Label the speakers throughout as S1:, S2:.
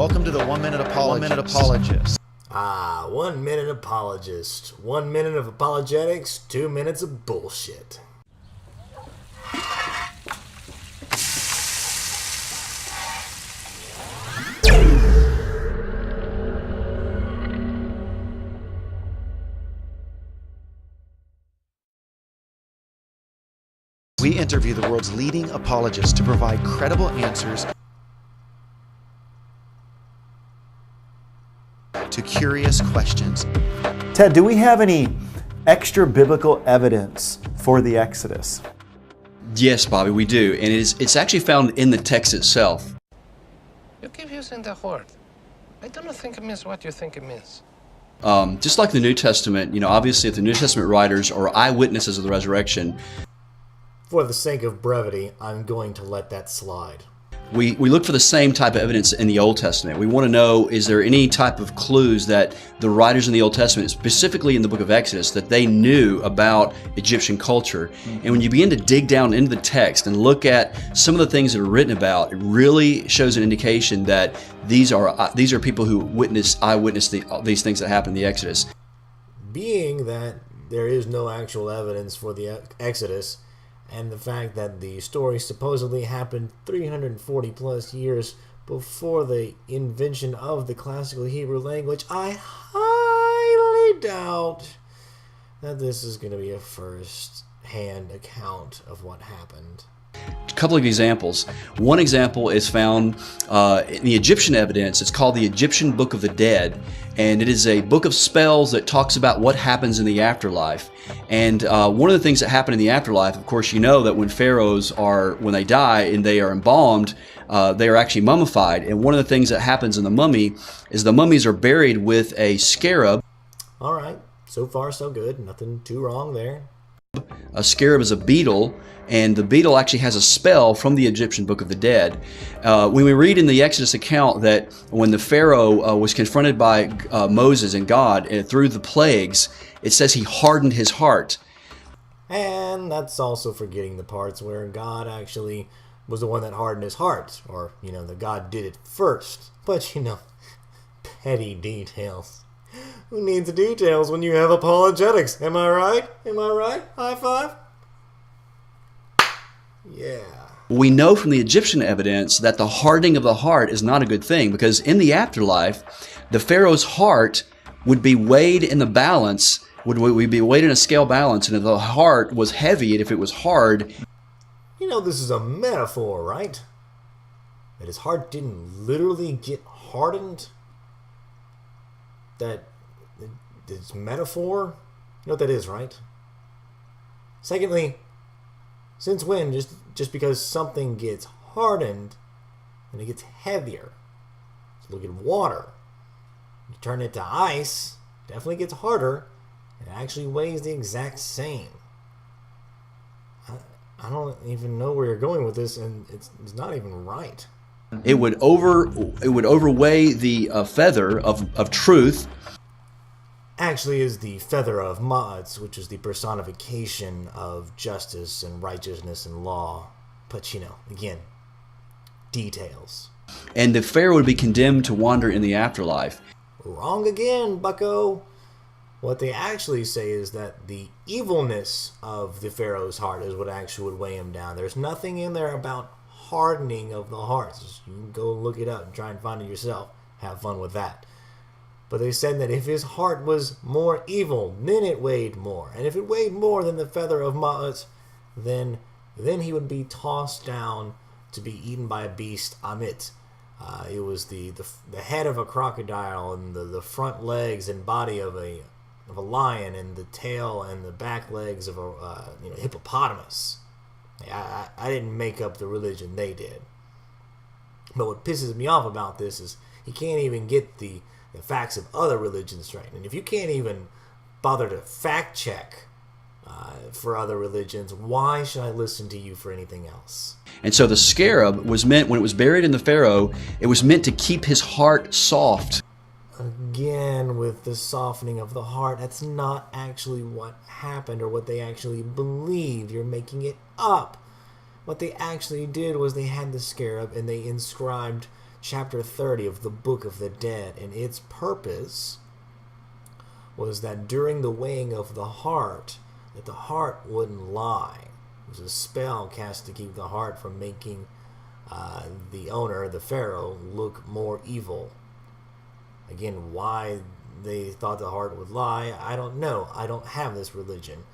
S1: Welcome to the 1 Minute Apologist.
S2: 1 minute apologist. 1 minute of apologetics, 2 minutes of bullshit.
S1: We interview the world's leading apologists to provide credible answers to curious questions.
S3: Ted, do we have any extra biblical evidence for the Exodus?
S4: Yes, Bobby, we do. And it's actually found in the text itself.
S5: You keep using the word. I don't think it means what you think it means.
S4: Just like the New Testament, obviously if the New Testament writers are eyewitnesses of the resurrection,
S2: For the sake of brevity, I'm going to let that slide.
S4: we look for the same type of evidence in the Old Testament. We want to know, is there any type of clues that the writers in the Old Testament, specifically in the book of Exodus, that they knew about Egyptian culture? And when you begin to dig down into the text and look at some of the things that are written about, it really shows an indication that these are people who eyewitnessed these things that happened in the Exodus.
S2: Being that there is no actual evidence for the Exodus, and the fact that the story supposedly happened 340 plus years before the invention of the classical Hebrew language, I highly doubt that this is going to be a first-hand account of what happened.
S4: A couple of examples. One example is found in the Egyptian evidence. It's called the Egyptian Book of the Dead, and it is a book of spells that talks about what happens in the afterlife. And one of the things that happen in the afterlife, of course, you know that when pharaohs when they die and they are embalmed, they are actually mummified. And one of the things that happens in the mummy is the mummies are buried with a scarab.
S2: All right, so far so good. Nothing too wrong there.
S4: A scarab is a beetle, and the beetle actually has a spell from the Egyptian Book of the Dead. When we read in the Exodus account that when the Pharaoh was confronted by Moses and God through the plagues, it says he hardened his heart.
S2: And that's also forgetting the parts where God actually was the one that hardened his heart, or, that God did it first. But, petty details. Who needs details when you have apologetics? Am I right? Am I right? High five? Yeah.
S4: We know from the Egyptian evidence that the hardening of the heart is not a good thing, because in the afterlife, the Pharaoh's heart would be weighed in the balance, would be weighed in a scale balance, and if the heart was heavy and if it was hard...
S2: This is a metaphor, right? That his heart didn't literally get hardened? That it's metaphor? You know what that is, right? Secondly, since when just because something gets hardened and it gets heavier? Just look at water. You turn it to ice, it definitely gets harder. It actually weighs the exact same. I don't even know where you're going with this, and it's not even right.
S4: It would overweigh the feather of truth.
S2: Actually is the feather of Ma'at, which is the personification of justice and righteousness and law. But, again, details.
S4: And the Pharaoh would be condemned to wander in the afterlife.
S2: Wrong again, bucko. What they actually say is that the evilness of the Pharaoh's heart is what actually would weigh him down. There's nothing in there about hardening of the heart. You can go look it up and try and find it yourself. Have fun with that. But they said that if his heart was more evil, then it weighed more. And if it weighed more than the feather of Ma'at, then he would be tossed down to be eaten by a beast, Amit. It was the head of a crocodile, and the front legs and body of a lion, and the tail and the back legs of a hippopotamus. I didn't make up the religion, they did. But what pisses me off about this is he can't even get the facts of other religions straight. And if you can't even bother to fact check for other religions, why should I listen to you for anything else?
S4: And so the scarab was meant, when it was buried in the Pharaoh, it was meant to keep his heart soft.
S2: Again, with the softening of the heart, that's not actually what happened or what they actually believed. You're making it up. What they actually did was they had the scarab and they inscribed chapter 30 of the Book of the Dead, and its purpose was that during the weighing of the heart, that the heart wouldn't lie. It was a spell cast to keep the heart from making the owner, the Pharaoh, look more evil. Again, why they thought the heart would lie, I don't know. I don't have this religion.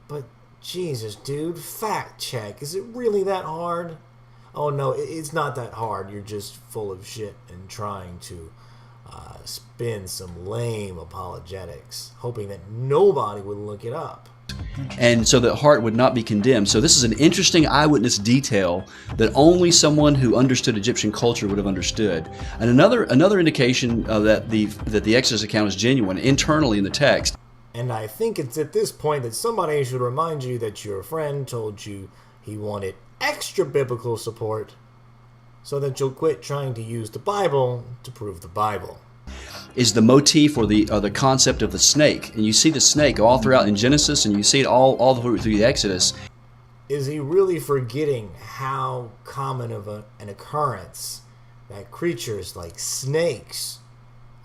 S2: But Jesus, dude, fact check. Is it really that hard? Oh no, it's not that hard. You're just full of shit and trying to spin some lame apologetics, hoping that nobody would look it up.
S4: And so that heart would not be condemned. So this is an interesting eyewitness detail that only someone who understood Egyptian culture would have understood. And another indication that the Exodus account is genuine internally in the text.
S2: And I think it's at this point that somebody should remind you that your friend told you he wanted extra biblical support so that you'll quit trying to use the Bible to prove the Bible.
S4: Is the motif or the concept of the snake. And you see the snake all throughout in Genesis, and you see it all through the Exodus.
S2: Is he really forgetting how common of an occurrence that creatures like snakes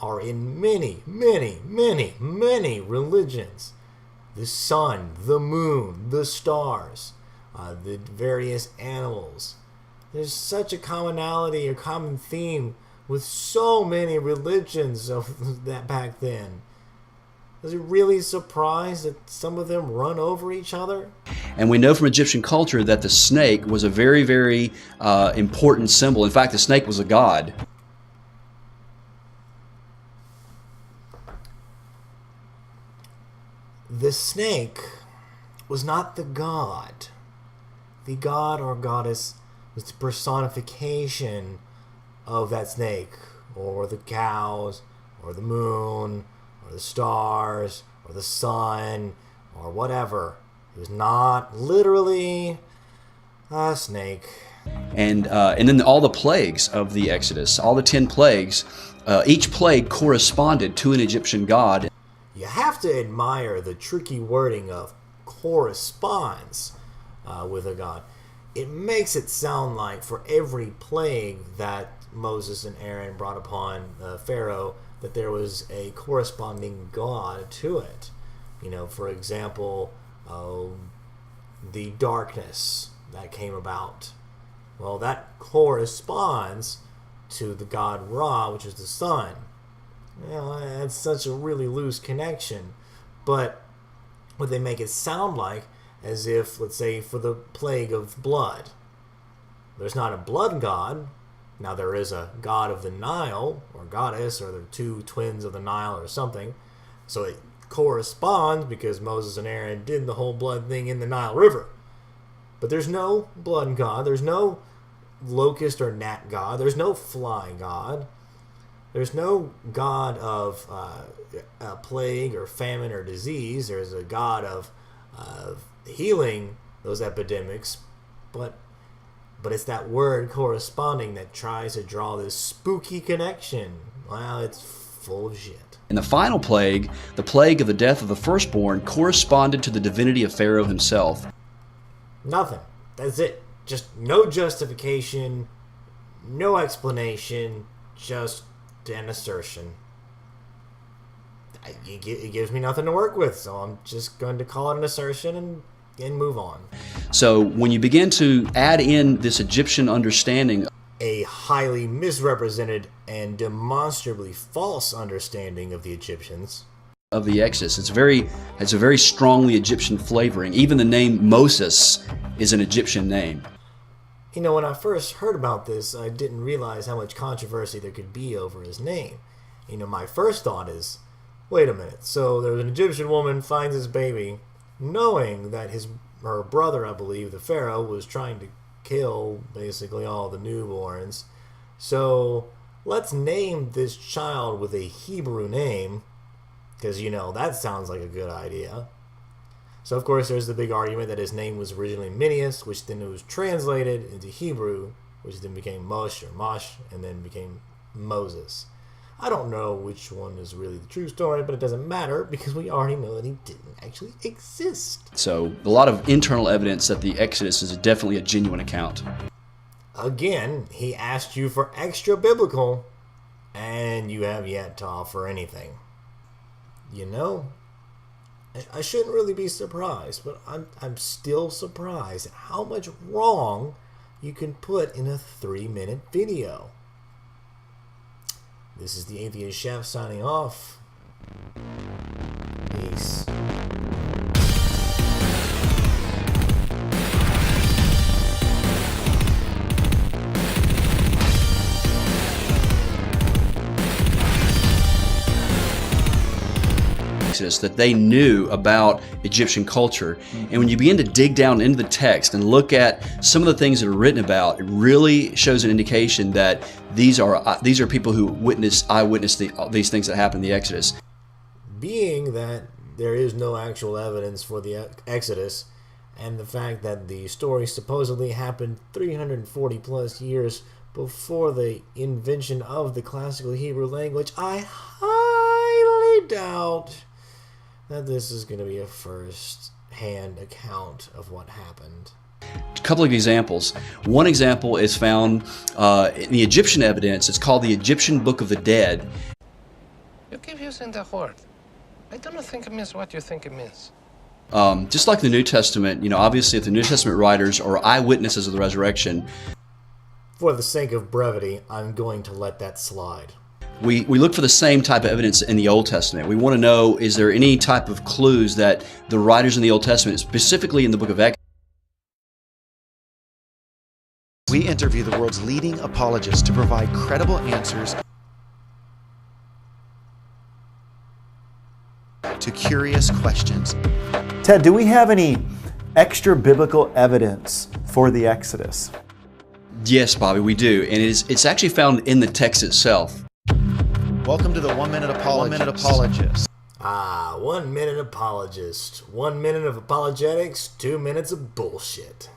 S2: are in many, many, many, many religions? The sun, the moon, the stars, the various animals. There's such a commonality or common theme with so many religions of that back then. Was it really surprised that some of them run over each other?
S4: And we know from Egyptian culture that the snake was a very, very important symbol. In fact, the snake was a god.
S2: The snake was not the god. The god or goddess was the personification of that snake, or the cows, or the moon, or the stars, or the sun, or whatever. It was not literally a snake.
S4: And then all the plagues of the Exodus, all the 10 plagues, each plague corresponded to an Egyptian god.
S2: You have to admire the tricky wording of corresponds with a god. It makes it sound like for every plague that Moses and Aaron brought upon Pharaoh, that there was a corresponding god to it. You know, for example, the darkness that came about. Well, that corresponds to the god Ra, which is the sun. You know, that's such a really loose connection. But what they make it sound like, as if, let's say, for the plague of blood, there's not a blood god. Now there is a god of the Nile, or goddess, or the two twins of the Nile, or something. So it corresponds because Moses and Aaron did the whole blood thing in the Nile River. But there's no blood god. There's no locust or gnat god. There's no fly god. There's no god of a plague or famine or disease. There's a god of healing those epidemics, but it's that word corresponding that tries to draw this spooky connection. Well, it's full of shit.
S4: And the final plague, the plague of the death of the firstborn, corresponded to the divinity of Pharaoh himself.
S2: Nothing. That's it. Just no justification, no explanation, just an assertion. It gives me nothing to work with, so I'm just going to call it an assertion and move on.
S4: So when you begin to add in this Egyptian understanding,
S2: a highly misrepresented and demonstrably false understanding of the Egyptians,
S4: of the Exodus, it's a very strongly Egyptian flavoring. Even the name Moses is an Egyptian name.
S2: You know, when I first heard about this, I didn't realize how much controversy there could be over his name. You know, my first thought is, wait a minute, so there's an Egyptian woman finds his baby, knowing that her brother, I believe, the Pharaoh, was trying to kill basically all the newborns. So let's name this child with a Hebrew name, because, you know, that sounds like a good idea. So, of course, there's the big argument that his name was originally Minius, which then was translated into Hebrew, which then became Mosh or Mosh, and then became Moses. I don't know which one is really the true story, but it doesn't matter because we already know that he didn't actually exist.
S4: So, a lot of internal evidence that the Exodus is definitely a genuine account.
S2: Again, he asked you for extra biblical, and you have yet to offer anything. You know, I shouldn't really be surprised, but I'm still surprised at how much wrong you can put in a 3-minute video. This is the Atheist Chef signing off. Peace.
S4: That they knew about Egyptian culture. And when you begin to dig down into the text and look at some of the things that are written about, it really shows an indication that these are people who eyewitnessed these things that happened in the Exodus.
S2: Being that there is no actual evidence for the Exodus, and the fact that the story supposedly happened 340 plus years before the invention of the classical Hebrew language, I highly doubt that this is going to be a first-hand account of what happened.
S4: A couple of examples. One example is found in the Egyptian evidence. It's called the Egyptian Book of the Dead.
S5: You keep using that word. I don't think it means what you think it means.
S4: Just like the New Testament, obviously if the New Testament writers are eyewitnesses of the resurrection,
S2: for the sake of brevity, I'm going to let that slide.
S4: We look for the same type of evidence in the Old Testament. We want to know, is there any type of clues that the writers in the Old Testament, specifically in the book of Exodus,
S1: We interview the world's leading apologists to provide credible answers to curious questions.
S3: Ted, do we have any extra biblical evidence for the Exodus?
S4: Yes, Bobby, we do. And it's actually found in the text itself.
S1: Welcome to the 1 Minute Apologist.
S2: 1 minute apologist. 1 minute of apologetics, 2 minutes of bullshit.